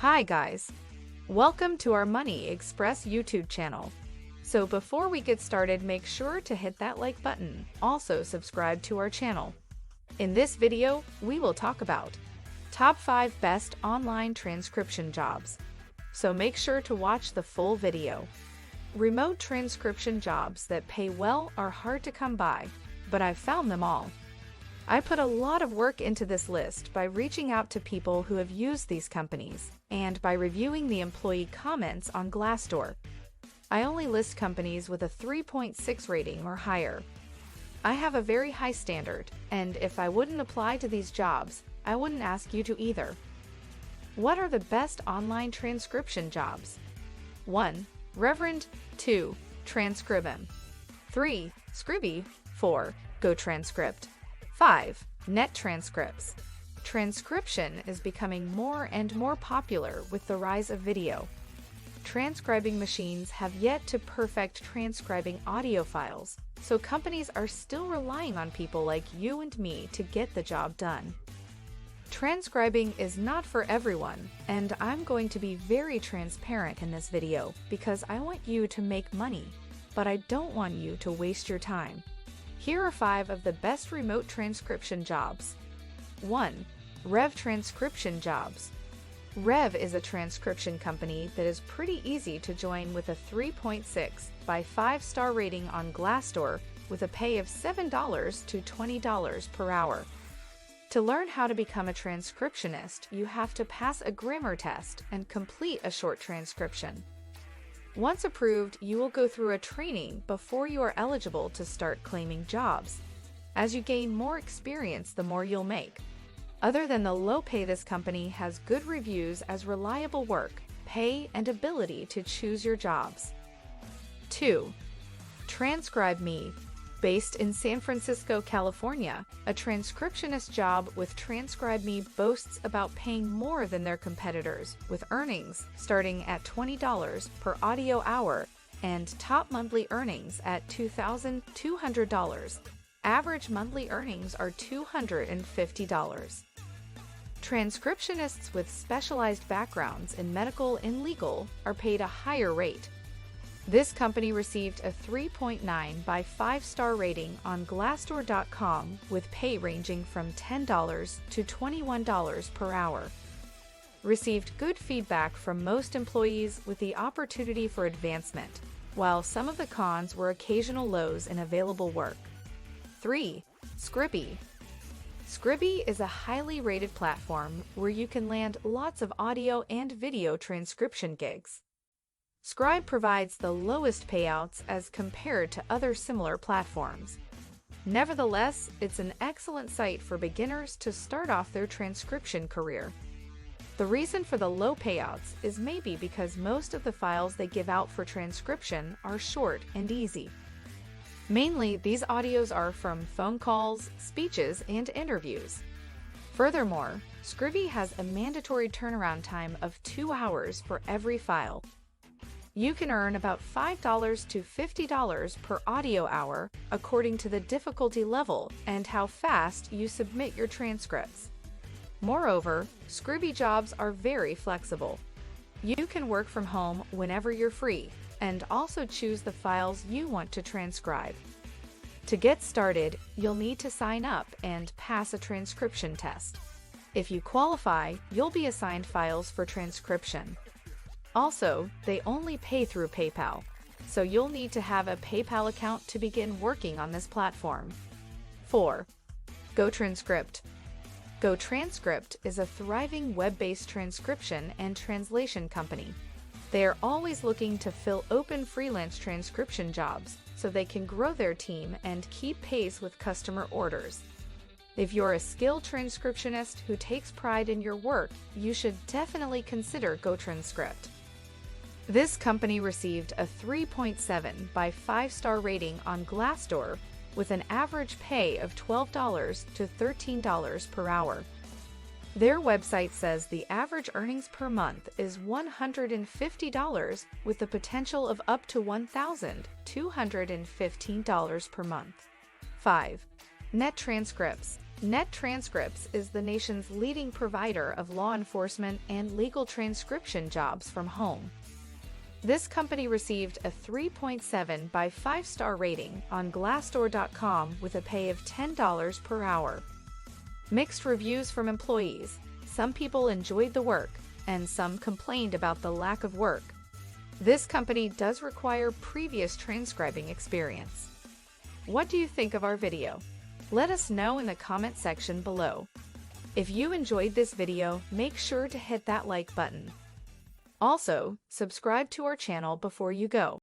Hi guys! Welcome to our MoneyExp YouTube channel. So before we get started, make sure to hit that like button. Also subscribe to our channel. In this video, we will talk about Top 5 Best Online Transcription Jobs. So make sure to watch the full video. Remote transcription jobs that pay well are hard to come by, but I've found them all. I put a lot of work into this list by reaching out to people who have used these companies and by reviewing the employee comments on Glassdoor. I only list companies with a 3.6 rating or higher. I have a very high standard, and if I wouldn't apply to these jobs, I wouldn't ask you to either. What are the best online transcription jobs? 1. Reverend. 2. Transcribem. 3. Scribie. 4. GoTranscript. 5. Net transcripts. Transcription is becoming more and more popular with the rise of video. Transcribing machines have yet to perfect transcribing audio files, so companies are still relying on people like you and me to get the job done. Transcribing is not for everyone, and I'm going to be very transparent in this video because I want you to make money, but I don't want you to waste your time. Here are 5 of the best remote transcription jobs. 1. Rev Transcription Jobs. Rev is a transcription company that is pretty easy to join with a 3.6 by 5-star rating on Glassdoor with a pay of $7 to $20 per hour. To learn how to become a transcriptionist, you have to pass a grammar test and complete a short transcription. Once approved, you will go through a training before you are eligible to start claiming jobs. As you gain more experience, the more you'll make. Other than the low pay, this company has good reviews as reliable work, pay, and ability to choose your jobs. 2. TranscribeMe. Based in San Francisco, California, a transcriptionist job with TranscribeMe boasts about paying more than their competitors, with earnings starting at $20 per audio hour and top monthly earnings at $2,200. Average monthly earnings are $250. Transcriptionists with specialized backgrounds in medical and legal are paid a higher rate. This company received a 3.9 by 5-star rating on Glassdoor.com with pay ranging from $10 to $21 per hour. Received good feedback from most employees with the opportunity for advancement, while some of the cons were occasional lows in available work. 3. Scribie. Scribie is a highly rated platform where you can land lots of audio and video transcription gigs. Scribe provides the lowest payouts as compared to other similar platforms. Nevertheless, it's an excellent site for beginners to start off their transcription career. The reason for the low payouts is maybe because most of the files they give out for transcription are short and easy. Mainly, these audios are from phone calls, speeches, and interviews. Furthermore, Scribie has a mandatory turnaround time of 2 hours for every file. You can earn about $5 to $50 per audio hour according to the difficulty level and how fast you submit your transcripts. Moreover, Scribie jobs are very flexible. You can work from home whenever you're free and also choose the files you want to transcribe. To get started, you'll need to sign up and pass a transcription test. If you qualify, you'll be assigned files for transcription. Also, they only pay through PayPal, so you'll need to have a PayPal account to begin working on this platform. 4. GoTranscript. GoTranscript is a thriving web-based transcription and translation company. They are always looking to fill open freelance transcription jobs so they can grow their team and keep pace with customer orders. If you're a skilled transcriptionist who takes pride in your work, you should definitely consider GoTranscript. This company received a 3.7 by 5-star rating on Glassdoor with an average pay of $12 to $13 per hour. Their website says the average earnings per month is $150 with the potential of up to $1,215 per month. 5. Net transcripts. Net Transcripts is the nation's leading provider of law enforcement and legal transcription jobs from home. This company received a 3.7 by 5-star rating on Glassdoor.com with a pay of $10 per hour. Mixed reviews from employees. Some people enjoyed the work, and some complained about the lack of work. This company does require previous transcribing experience. What do you think of our video? Let us know in the comment section below. If you enjoyed this video, make sure to hit that like button. Also, subscribe to our channel before you go.